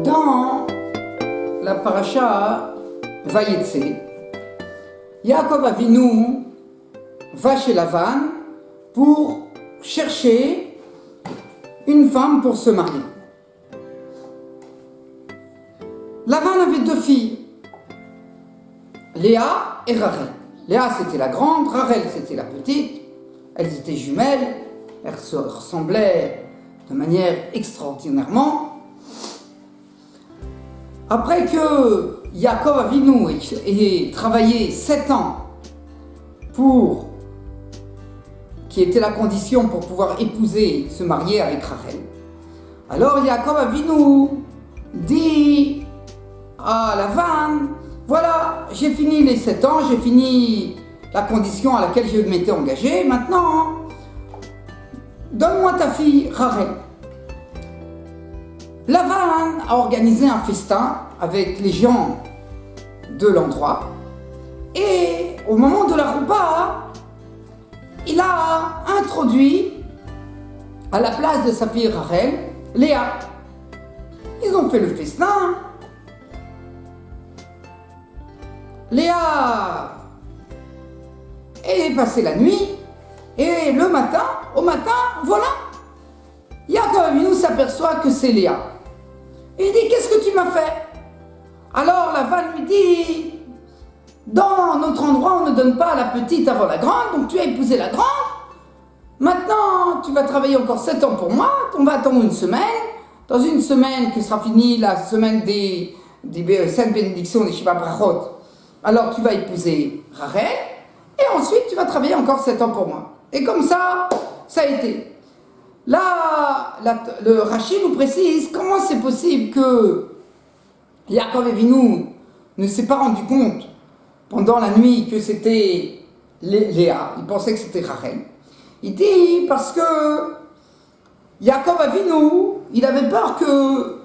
Dans la paracha Vayetse, Yaakov Avinu va chez Lavan pour chercher une femme pour se marier. Lavan avait deux filles, Léa et Rachel. Léa c'était la grande, Rachel c'était la petite. Elles étaient jumelles, elles se ressemblaient de manière extraordinairement. Après que Yaakov Avinu ait travaillé 7 ans qui était la condition pour pouvoir épouser, se marier avec Rachel, alors Yaakov Avinu dit à Lavan, voilà, j'ai fini les 7 ans, j'ai fini la condition à laquelle je m'étais engagé, maintenant, donne-moi ta fille Rachel. Lavan a organisé un festin avec les gens de l'endroit et au moment de la roupa, il a introduit à la place de sa fille Rachel, Léa. Ils ont fait le festin. Léa est passée la nuit et au matin, voilà, Yaakov Avinu s'aperçoit que c'est Léa. Il dit, qu'est-ce que tu m'as fait? Alors Lavan lui dit, dans notre endroit on ne donne pas la petite avant la grande, donc tu as épousé la grande, maintenant tu vas travailler encore 7 ans pour moi, on va attendre une semaine, dans une semaine qui sera finie la semaine des 5 bénédictions des Shiva Brachot, alors tu vas épouser Rachel, et ensuite tu vas travailler encore 7 ans pour moi. Et comme ça a été. Là, le Rashi nous précise comment c'est possible que Yaakov Avinu ne s'est pas rendu compte pendant la nuit que c'était Léa, il pensait que c'était Rachel. Il dit parce que Yaakov Avinu, il avait peur que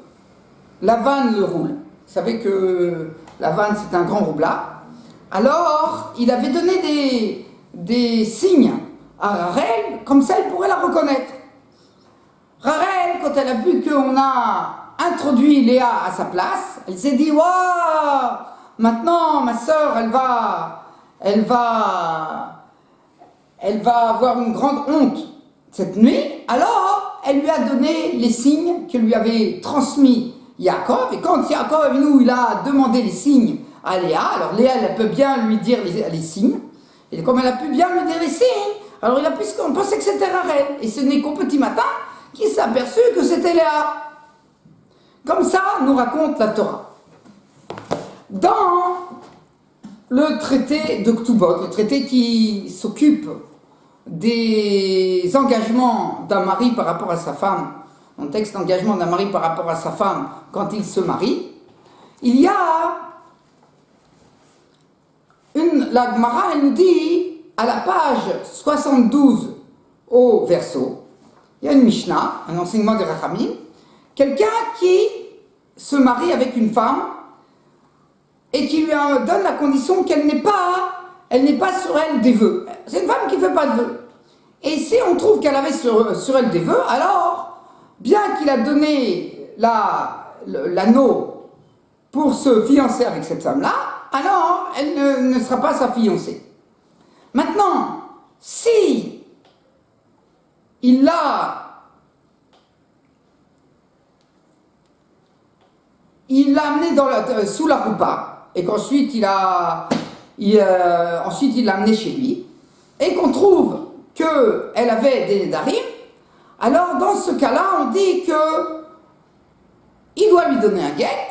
Lavan le roule. Vous savez que Lavan c'est un grand roublard. Alors, il avait donné des signes à Rachel, comme ça il pourrait la reconnaître. Rachel, quand elle a vu qu'on a introduit Léa à sa place, elle s'est dit, waouh, maintenant ma sœur, elle va avoir une grande honte cette nuit. Alors, elle lui a donné les signes que lui avait transmis Yaakov. Et quand Yaakov Avinu, il a demandé les signes à Léa, alors Léa, elle peut bien lui dire les signes. Et comme elle a pu bien lui dire les signes, alors il a pu penser que c'était Rachel. Et ce n'est qu'au petit matin qu'il s'est aperçu que c'était Léa. Comme ça, nous raconte la Torah. Dans le traité de Ktubot, le traité qui s'occupe des engagements d'un mari par rapport à sa femme, un texte d'engagement d'un mari par rapport à sa femme quand il se marie, il y a la Gemara, elle nous dit, à la page 72 au verso, il y a une Mishnah, un enseignement de Rachamim, quelqu'un qui se marie avec une femme et qui lui donne la condition qu'elle n'est pas sur elle des vœux. C'est une femme qui ne fait pas de vœux. Et si on trouve qu'elle avait sur elle des vœux, alors, bien qu'il a donné l'anneau pour se fiancer avec cette femme-là, alors elle ne sera pas sa fiancée. Maintenant, si il l'a amené sous la roupa, et qu'ensuite il l'a amené chez lui, et qu'on trouve qu'elle avait des nédarim, alors dans ce cas-là, on dit que il doit lui donner un guet.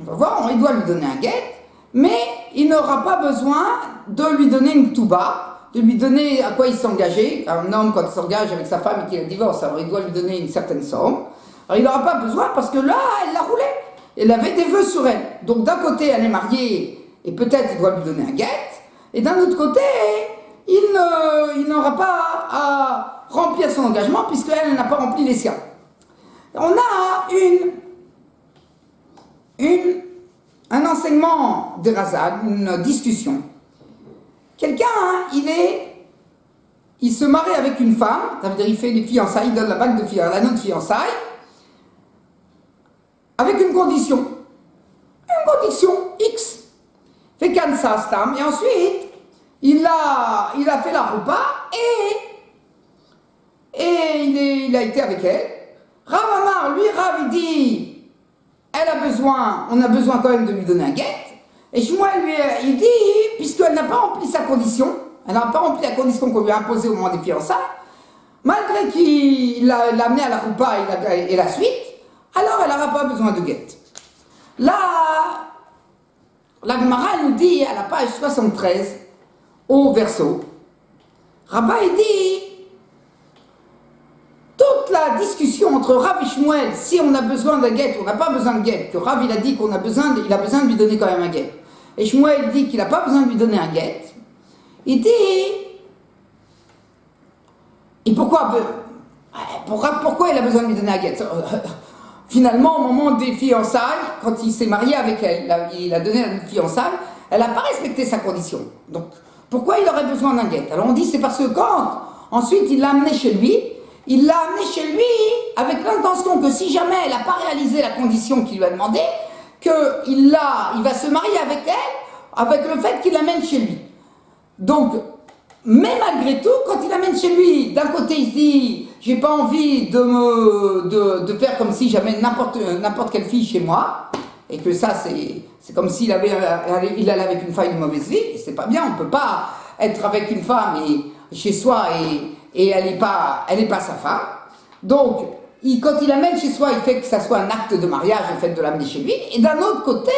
On va voir, il doit lui donner un guet, mais il n'aura pas besoin de lui donner une touba, de lui donner à quoi il s'engageait. Un homme, quand il s'engage avec sa femme et qu'il a divorce, alors il doit lui donner une certaine somme. Alors il n'aura pas besoin parce que là, elle l'a roulé. Elle avait des vœux sur elle. Donc d'un côté, elle est mariée et peut-être il doit lui donner un guet. Et d'un autre côté, il n'aura pas à remplir son engagement puisqu'elle n'a pas rempli les siens. On a un enseignement de Razal, une discussion. Quelqu'un, il se marie avec une femme, ça veut dire il fait les fiançailles, il donne la bague de fiançailles, l'anneau de fiançailles, avec une condition X. Fait Kansas Tam, et ensuite, il a fait la roupa, et il a été avec elle. Rav Amar, lui, Rav, il dit, on a besoin quand même de lui donner un guet. Et Shmuel, lui, il dit, puisqu'elle n'a pas rempli sa condition, elle n'a pas rempli la condition qu'on lui a imposée au moment des fiançailles, malgré qu'il l'a amenée à la roupa et la suite, alors elle n'aura pas besoin de guet. Là, la Gemara nous dit, à la page 73, au verso, Rabba, il dit, toute la discussion entre Rav et Shmuel, si on a besoin d'un guet ou on n'a pas besoin de guet, que Rav il a dit qu'il a besoin de lui donner quand même un guet, et Shmuel dit qu'il n'a pas besoin de lui donner un guet, il dit, et pourquoi il a besoin de lui donner un guet? Finalement, au moment des fiançailles, quand il s'est marié avec elle, il a donné une fiançaille, elle n'a pas respecté sa condition. Donc, pourquoi il aurait besoin d'un guet? Alors on dit c'est parce que quand, ensuite, il l'a amené chez lui, avec l'intention que si jamais elle n'a pas réalisé la condition qu'il lui a demandé, qu'il va se marier avec elle, avec le fait qu'il l'amène chez lui. Donc, mais malgré tout, quand il l'amène chez lui, d'un côté il se dit, j'ai pas envie de faire comme si j'amène n'importe quelle fille chez moi, et que ça c'est comme s'il allait avec une femme d'une mauvaise vie, et c'est pas bien, on peut pas être avec une femme chez soi et elle est pas sa femme. Donc, quand il l'amène chez soi, il fait que ça soit un acte de mariage, le fait de l'amener chez lui, et d'un autre côté,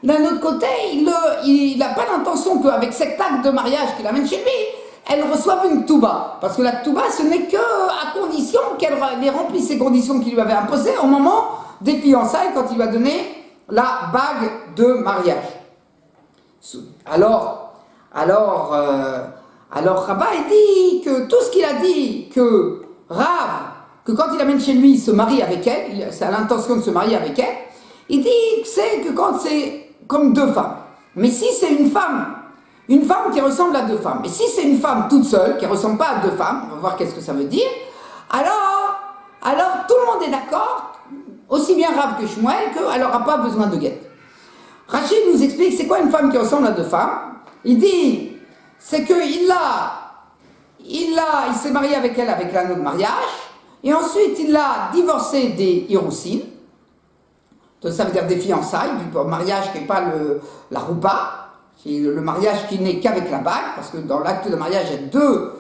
il n'a pas l'intention qu'avec cet acte de mariage qu'il amène chez lui, elle reçoive une touba. Parce que la touba, ce n'est qu'à condition qu'elle ait rempli ces conditions qu'il lui avait imposées au moment des fiançailles, quand il lui a donné la bague de mariage. Alors Rabba a dit que tout ce qu'il a dit, que quand il amène chez lui, il se marie avec elle, c'est à l'intention de se marier avec elle, il dit que c'est que quand c'est comme deux femmes. Mais si c'est une femme qui ressemble à deux femmes, et si c'est une femme toute seule, qui ne ressemble pas à deux femmes, on va voir qu'est-ce que ça veut dire, alors tout le monde est d'accord, aussi bien Rav que Shmuel, qu'elle n'aura pas besoin de guet. Rachid nous explique c'est quoi une femme qui ressemble à deux femmes. Il dit, c'est qu'il s'est marié avec elle avec l'anneau de mariage, et ensuite il a divorcé des Hiroussin. Ça veut dire des fiançailles, du mariage qui n'est pas la roupa, c'est le mariage qui n'est qu'avec la bague, parce que dans l'acte de mariage, il y a deux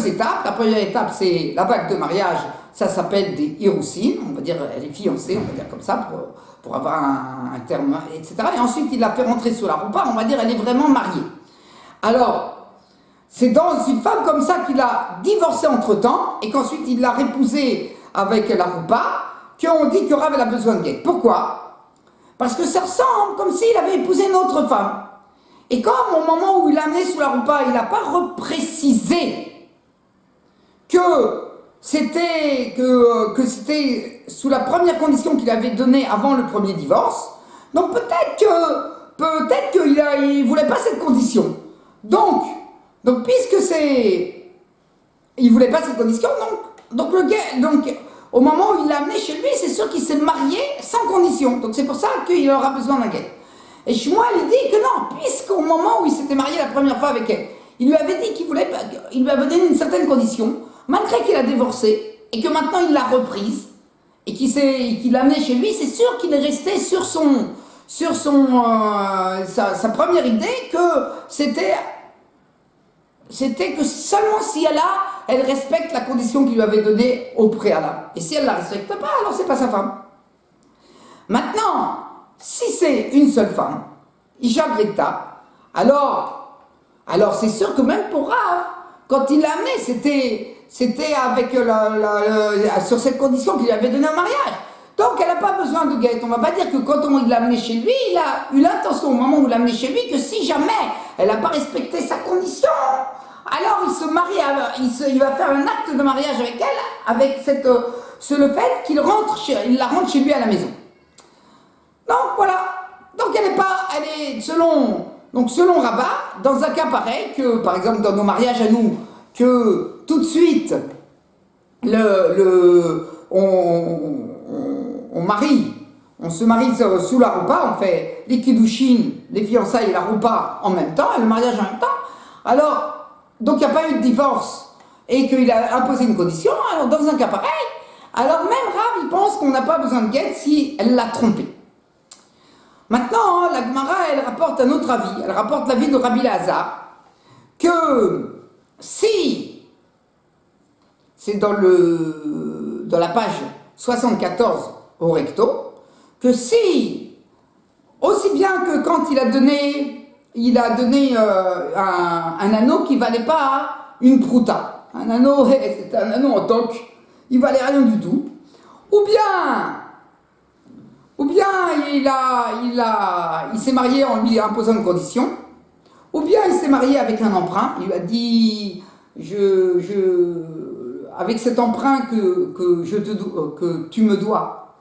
étapes. La première étape, c'est la bague de mariage, ça s'appelle des Hiroussin, on va dire, elle est fiancée, on va dire comme ça, pour avoir un terme, etc. Et ensuite, il l'a fait rentrer sur la roupa, on va dire, elle est vraiment mariée. Alors, c'est dans une femme comme ça qu'il a divorcé entre-temps, et qu'ensuite il l'a répousée avec la roupa, qu'on dit que Rav a besoin de guet. Pourquoi? Parce que ça ressemble comme s'il avait épousé une autre femme. Et comme au moment où il l'a amené sous la roupa, il n'a pas reprécisé que c'était sous la première condition qu'il avait donnée avant le premier divorce, donc peut-être qu'il ne voulait pas cette condition. Donc puisque il ne voulait pas cette condition, donc au moment où il l'a amené chez lui, c'est sûr qu'il s'est marié sans condition. Donc c'est pour ça qu'il aura besoin d'un guet. Et Shmuel, il dit que non, puisqu'au moment où il s'était marié la première fois avec elle, il lui avait dit qu'il lui avait donné une certaine condition, malgré qu'il a divorcé, et que maintenant il l'a reprise, et qu'il l'a amené chez lui, c'est sûr qu'il est resté sur sa première idée que c'était que seulement si elle respecte la condition qu'il lui avait donnée au préalable. Et si elle ne la respecte pas, alors c'est pas sa femme. Maintenant, si c'est une seule femme, Isha Greta, alors c'est sûr que même pour Rav, quand il l'a amené, c'était avec sur cette condition qu'il lui avait donnée au mariage. Donc elle n'a pas besoin de guet. On ne va pas dire que quand il l'a amené chez lui, il a eu l'intention au moment où il l'a amené chez lui que si jamais elle n'a pas respecté sa condition, alors il se marie, il va faire un acte de mariage avec elle, avec le fait qu'il la rentre chez lui à la maison. Donc voilà. Donc elle est selon Rabat, dans un cas pareil, que par exemple dans nos mariages à nous, que tout de suite on marie se marie sous la roupa, on fait les kiddushin, les fiançailles et la roupa en même temps, et le mariage en même temps. Alors, donc il n'y a pas eu de divorce et qu'il a imposé une condition, alors dans un cas pareil, alors même Rav, il pense qu'on n'a pas besoin de guette si elle l'a trompé. Maintenant, la Gemara, elle rapporte un autre avis, elle rapporte l'avis de Rabbi Lazare, que si, c'est dans la page 74 au recto, que si, aussi bien que quand il a donné un anneau qui ne valait pas une prouta, un anneau, c'était un anneau en toc, il ne valait rien du tout, ou bien il s'est marié en lui imposant une condition, ou bien il s'est marié avec un emprunt, il lui a dit, avec cet emprunt que tu me dois,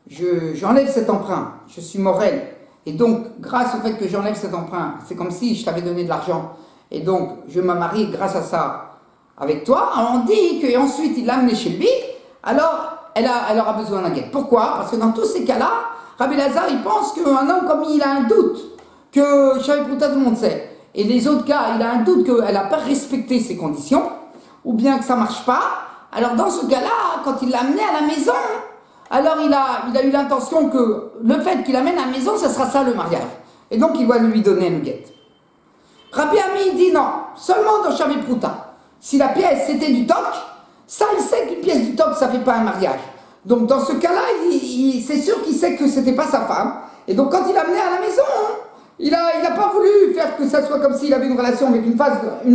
j'enlève cet emprunt, je suis Morel, et donc grâce au fait que j'enlève cet emprunt, c'est comme si je t'avais donné de l'argent, et donc je me marie grâce à ça avec toi. Alors on dit qu'ensuite il l'a amené chez lui, alors elle aura besoin d'un guet. Pourquoi? Parce que dans tous ces cas-là, Rabbi Lazare il pense qu'un homme comme il a un doute, que Shavuot Prouta tout le monde sait, et les autres cas il a un doute qu'elle n'a pas respecté ses conditions, ou bien que ça ne marche pas, alors dans ce cas-là, quand il l'a amené à la maison, alors il a eu l'intention que le fait qu'il l'amène à la maison, ça sera ça le mariage. Et donc il va lui donner le guet. Rabbi Ami dit non, seulement dans Shavuot Prouta. Si la pièce c'était du toc, ça il sait qu'une pièce du toc ça fait pas un mariage. Donc dans ce cas-là, c'est sûr qu'il sait que c'était pas sa femme. Et donc quand il l'a amené à la maison, il a pas voulu faire que ça soit comme s'il avait une relation avec une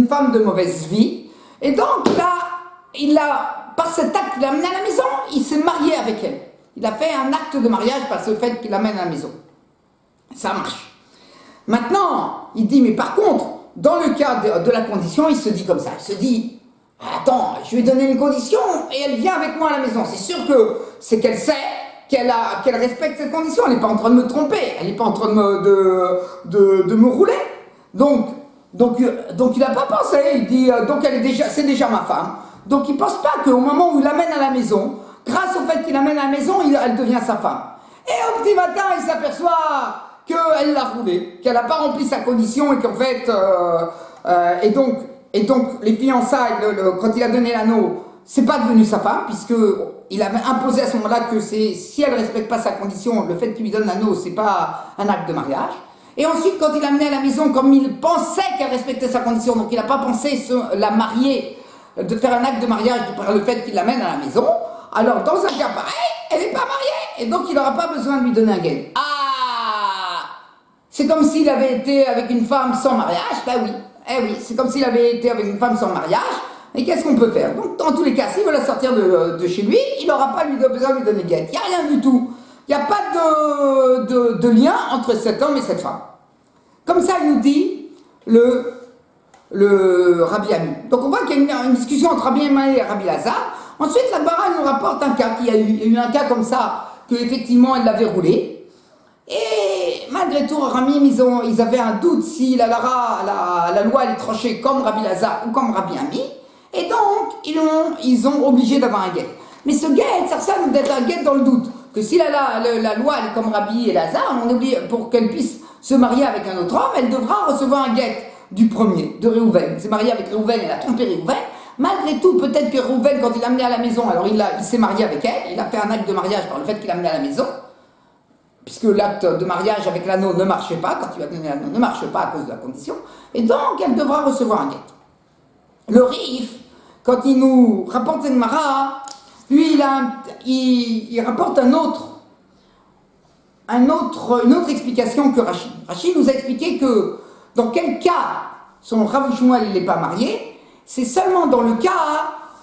femme de mauvaise vie. Et donc par cet acte qu'il l'a amené à la maison, il s'est marié avec elle. Il a fait un acte de mariage par ce fait qu'il l'amène à la maison. Ça marche. Maintenant, il dit, mais par contre, dans le cas de la condition, il se dit comme ça. Il se dit, attends, je lui ai donné une condition et elle vient avec moi à la maison. C'est sûr que c'est qu'elle sait qu'elle respecte cette condition. Elle n'est pas en train de me tromper. Elle n'est pas en train de me rouler. Donc il n'a pas pensé. Il dit, donc c'est déjà ma femme. Donc il ne pense pas qu'au moment où il l'amène à la maison, grâce au fait qu'il l'amène à la maison, elle devient sa femme. Et au petit matin, il s'aperçoit qu'elle l'a roulé, qu'elle n'a pas rempli sa condition et qu'en fait, et donc les fiançailles, quand il a donné l'anneau, c'est pas devenu sa femme, puisqu'il avait imposé à ce moment-là que si elle ne respecte pas sa condition, le fait qu'il lui donne l'anneau, c'est pas un acte de mariage. Et ensuite, quand il l'a amené à la maison, comme il pensait qu'elle respectait sa condition, donc il n'a pas pensé la marier, de faire un acte de mariage par le fait qu'il l'amène à la maison, alors dans un cas pareil, elle n'est pas mariée, et donc il n'aura pas besoin de lui donner un guet. C'est comme s'il avait été avec une femme sans mariage, oui, c'est comme s'il avait été avec une femme sans mariage, et qu'est-ce qu'on peut faire? Donc dans tous les cas, s'il veut la sortir de chez lui, il n'aura pas besoin de lui donner guet. Il n'y a rien du tout. Il n'y a pas de lien entre cet homme et cette femme. Comme ça, il nous dit le Rabbi Ami. Donc on voit qu'il y a une discussion entre Rabbi Ami et Rabbi Lazare. Ensuite, la Gemara nous rapporte un cas. Il y a eu un cas comme ça, qu'effectivement, elle l'avait roulé. Et malgré tout, Ramim, ils avaient un doute si la loi allait trancher comme Rabbi Lazare ou comme Rabbi Ami. Et donc, ils ont obligé d'avoir un guet. Mais ce guet, ça ressemble d'être un guet dans le doute. Que si la loi elle est comme Rabbi et Lazare, on oublie, pour qu'elle puisse se marier avec un autre homme, elle devra recevoir un guet du premier, de Réhouven. Il s'est marié avec Réhouven, elle a trompé Réhouven. Malgré tout, peut-être que Réhouven, quand il l'a amené à la maison, alors il s'est marié avec elle, il a fait un acte de mariage par le fait qu'il l'a amené à la maison, puisque l'acte de mariage avec l'anneau ne marchait pas, quand il a donné l'anneau ne marche pas à cause de la condition, et donc elle devra recevoir un guet. Le Rif, quand il nous rapporte une Mara, lui il rapporte une autre explication que Rachid. Rachid nous a expliqué que dans quel cas son Rav Shmuel il n'est pas marié, c'est seulement dans le cas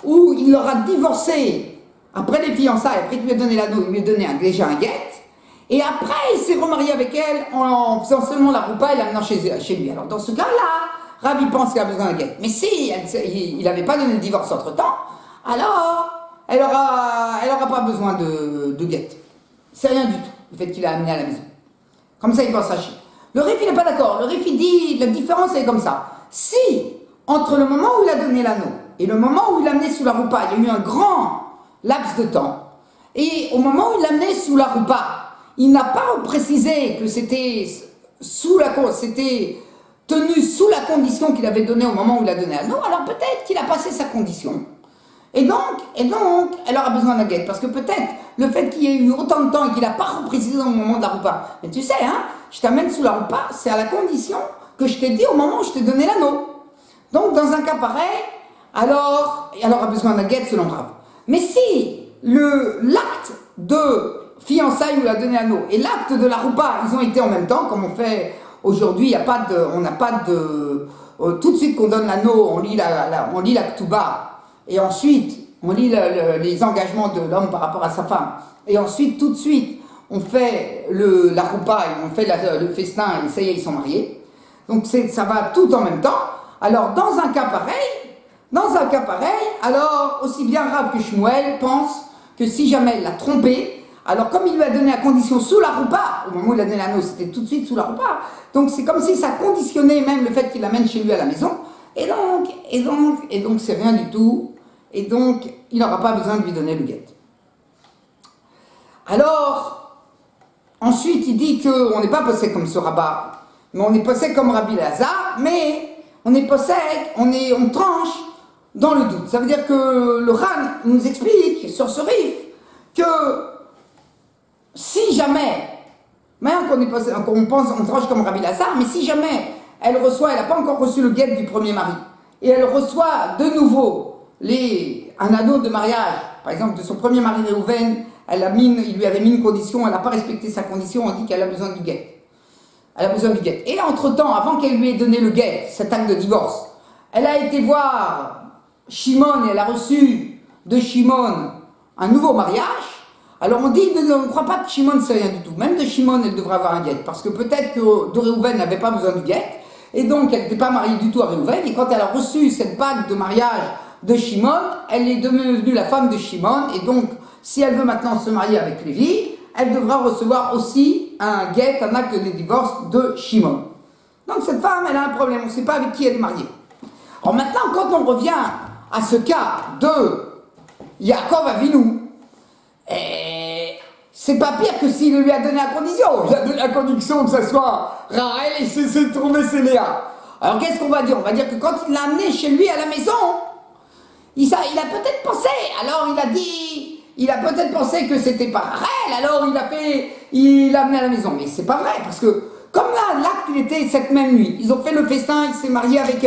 où il aura divorcé après les fiançailles, après qu'il lui a donné l'anneau, il lui a donné déjà un guet, et après il s'est remarié avec elle en faisant seulement la roupa et l'amenant chez lui. Alors dans ce cas-là, Rav il pense qu'il a besoin d'un guet. Mais si il n'avait pas donné le divorce entre-temps, alors elle aura pas besoin de guet. C'est rien du tout, le fait qu'il l'a amené à la maison. Comme ça, il pense Rachid. Le Rif, il n'est pas d'accord. Le Rif, il dit, la différence est comme ça. Si, entre le moment où il a donné l'anneau et le moment où il l'a amené sous la roupa, il y a eu un grand laps de temps. Et au moment où il l'amenait sous la roupa, il n'a pas précisé que c'était tenu sous la condition qu'il avait donnée au moment où il a donné l'anneau. Alors peut-être qu'il a passé sa condition. Et donc, elle aura besoin d'un guet. Parce que peut-être le fait qu'il y ait eu autant de temps et qu'il n'a pas reprécisé au moment de la roupa. Mais tu sais, hein, je t'amène sous la roupa, c'est à la condition que je t'ai dit au moment où je t'ai donné l'anneau. Donc dans un cas pareil, alors elle aura besoin d'un guet selon Rav. Mais si l'acte de fiançailles où il a donné l'anneau et l'acte de la roupa, ils ont été en même temps, comme on fait aujourd'hui, on n'a pas de... tout de suite qu'on donne l'anneau, on lit la ktuba, et ensuite on lit les engagements de l'homme par rapport à sa femme, et ensuite tout de suite on fait la roupa, et on fait le festin, et ça y est, ils sont mariés. Donc ça va tout en même temps. Alors dans un cas pareil, alors aussi bien Rav que Shmuel pense que si jamais elle l'a trompé, alors comme il lui a donné la condition sous la roupa, au moment où il a donné l'anneau, c'était tout de suite sous la roupa, donc c'est comme si ça conditionnait même le fait qu'il l'amène chez lui à la maison, et donc c'est rien du tout, et donc il n'aura pas besoin de lui donner le guet. Alors, ensuite il dit qu'on n'est pas possède comme ce rabbin, mais on est possède comme Rabbi Lazare, mais on est possède, on tranche dans le doute. Ça veut dire que le Ran nous explique sur ce rif que si jamais, même on tranche comme Rabbi Lazare, mais si jamais elle n'a pas encore reçu le guet du premier mari, et elle reçoit de nouveau un anneau de mariage, par exemple de son premier mari Réhouven, il lui avait mis une condition, elle n'a pas respecté sa condition, on dit qu'elle a besoin du guet. Elle a besoin du guet. Et entre-temps, avant qu'elle lui ait donné le guet, cet acte de divorce, elle a été voir Shimon et elle a reçu de Shimon un nouveau mariage. Alors on dit, on ne croit pas que Shimon c'est rien du tout. Même de Shimon, elle devrait avoir un guet. Parce que peut-être que de Réhouven n'avait pas besoin du guet. Et donc elle n'était pas mariée du tout à Réhouven. Et quand elle a reçu cette bague de mariage de Shimon, elle est devenue la femme de Shimon. Et donc, si elle veut maintenant se marier avec Lévi, elle devra recevoir aussi un guet, un acte de divorce de Shimon. Donc cette femme, elle a un problème, on ne sait pas avec qui elle est mariée. Alors maintenant, quand on revient à ce cas de Yaakov Avinu, c'est pas pire que s'il lui a donné la condition. Il a donné la condition que ce soit Rahel et c'est trouvé c'est Léa. Alors qu'est-ce qu'on va dire? On va dire que quand il l'a amené chez lui à la maison, il a peut-être pensé, alors il a peut-être pensé que c'était pas Rahel, alors il l'a amené à la maison. Mais c'est pas vrai, parce que comme là, l'acte il était cette même nuit, ils ont fait le festin, il s'est marié avec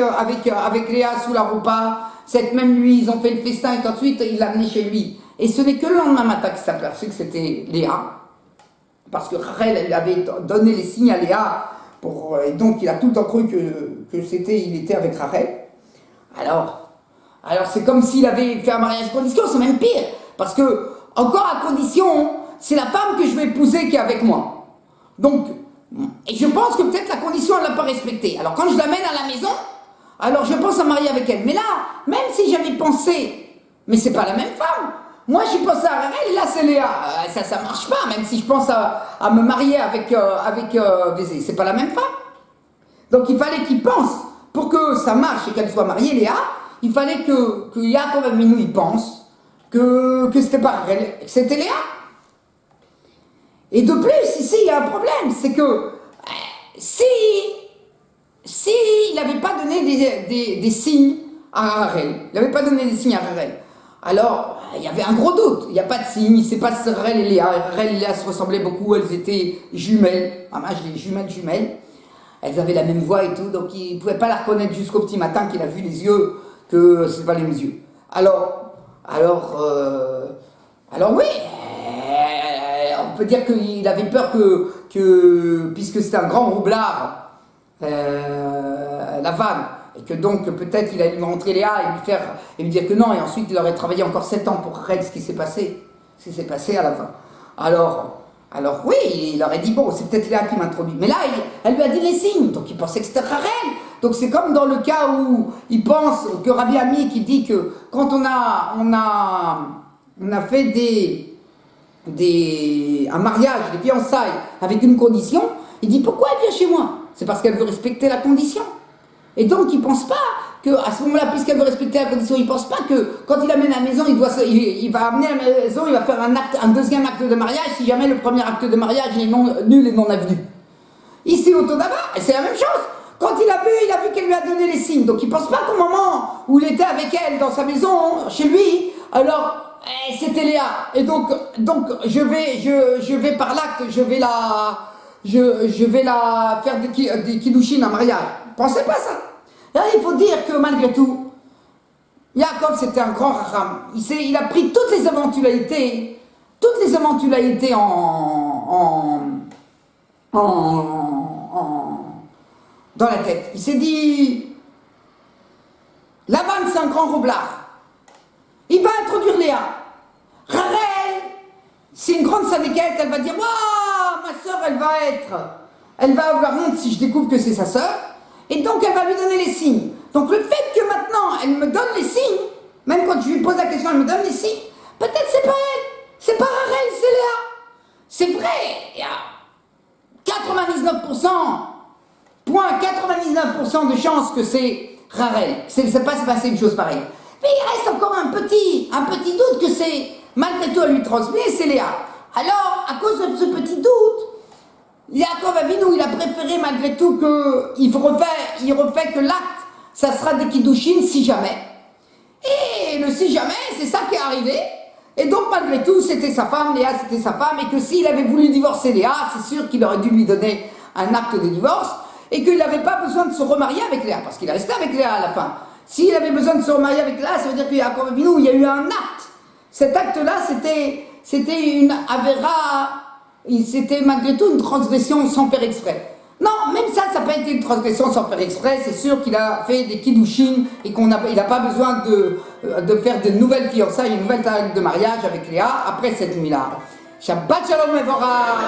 Léa sous la roupa, cette même nuit, ils ont fait le festin et ensuite il l'a amené chez lui. Et ce n'est que le lendemain matin qu'il s'est aperçu que c'était Léa, parce que Rahel, elle avait donné les signes à Léa, et donc il a tout le temps cru que il était avec Rahel. Alors c'est comme s'il avait fait un mariage condition, c'est même pire. Parce que, encore à condition, c'est la femme que je vais épouser qui est avec moi. Donc, et je pense que peut-être la condition, elle ne l'a pas respectée. Alors quand je l'amène à la maison, alors je pense à marier avec elle. Mais là, même si j'avais pensé, mais c'est pas la même femme. Moi, j'ai pensé à Rahel et là, c'est Léa. Ça marche pas, même si je pense à me marier avec Vézé. C'est pas la même femme. Donc il fallait qu'il pense, pour que ça marche et qu'elle soit mariée, Léa, il fallait que Yaakov Avinu, il pense que c'était pas Rahel, que c'était Léa. Et de plus, ici, il y a un problème, c'est que si il n'avait pas donné des signes à Rahel, il n'avait pas donné des signes à Rahel, alors il y avait un gros doute, il n'y a pas de signes, il ne sait pas si Rahel et Léa. Rahel et Léa se ressemblaient beaucoup, elles étaient jumelles, des jumelles, elles avaient la même voix et tout, donc il ne pouvait pas la reconnaître jusqu'au petit matin qu'il a vu les yeux, que ce n'est pas les mêmes yeux. Alors oui, on peut dire qu'il avait peur que puisque c'était un grand roublard, Lavan, et que donc peut-être il allait lui rentrer Léa et lui dire que non, et ensuite il aurait travaillé encore 7 ans pour régler ce qui s'est passé à la fin. Alors oui, il aurait dit bon, c'est peut-être Léa qui m'introduit. Mais là, elle lui a dit les signes, donc il pensait que c'était Rahel. Donc c'est comme dans le cas où il pense que Rabbi Ami qui dit que quand on a fait un mariage, des fiançailles avec une condition, il dit pourquoi elle vient chez moi? C'est parce qu'elle veut respecter la condition. Et donc il ne pense pas qu'à ce moment-là, puisqu'elle veut respecter la condition, il ne pense pas que quand il amène à la maison, il va amener à la maison, il va faire un deuxième acte de mariage si jamais le premier acte de mariage est nul et non avenu. Ici, au Todava, c'est la même chose. Quand il a vu qu'elle lui a donné les signes. Donc il ne pense pas qu'au moment où il était avec elle dans sa maison, chez lui, alors c'était Léa. Et donc je vais par l'acte, je vais la faire des kiddushin en mariage. Pensez pas ça. Là, il faut dire que malgré tout, Yaakov c'était un grand racham. Il a pris toutes les éventualités dans la tête. Il s'est dit, Lavan c'est un grand roublard. Il va introduire Léa. Rachel, c'est une grande sadéquette, elle va dire, waouh, ma soeur, elle va avoir honte si je découvre que c'est sa soeur. Et donc elle va lui donner les signes. Donc le fait que maintenant elle me donne les signes, même quand je lui pose la question, elle me donne les signes, peut-être c'est pas elle, c'est pas Rachel, c'est Léa. C'est vrai, il y a 99% de chances que c'est Rachel. C'est pas passé une chose pareille. Mais il reste encore un petit doute que c'est, malgré tout, à lui transmettre, c'est Léa. Alors, à cause de ce petit doute, Yaakov Avinu, il a préféré malgré tout qu'il refait que l'acte, ça sera des kiddushin si jamais. Et le si jamais, c'est ça qui est arrivé. Et donc malgré tout, c'était sa femme, Léa c'était sa femme, et que s'il avait voulu divorcer Léa, c'est sûr qu'il aurait dû lui donner un acte de divorce, et qu'il n'avait pas besoin de se remarier avec Léa, parce qu'il est resté avec Léa à la fin. S'il avait besoin de se remarier avec Léa, ça veut dire qu'il y a Yaakov Avinu, il y a eu un acte. Cet acte-là, c'était une avéra. C'était malgré tout une transgression sans faire exprès. Non, même ça n'a pas été une transgression sans faire exprès. C'est sûr qu'il a fait des kiddushin et qu'il n'a pas besoin de faire de nouvelles fiançailles, une nouvelle table de mariage avec Léa après cette nuit-là. Shabbat Shalom Mevorach.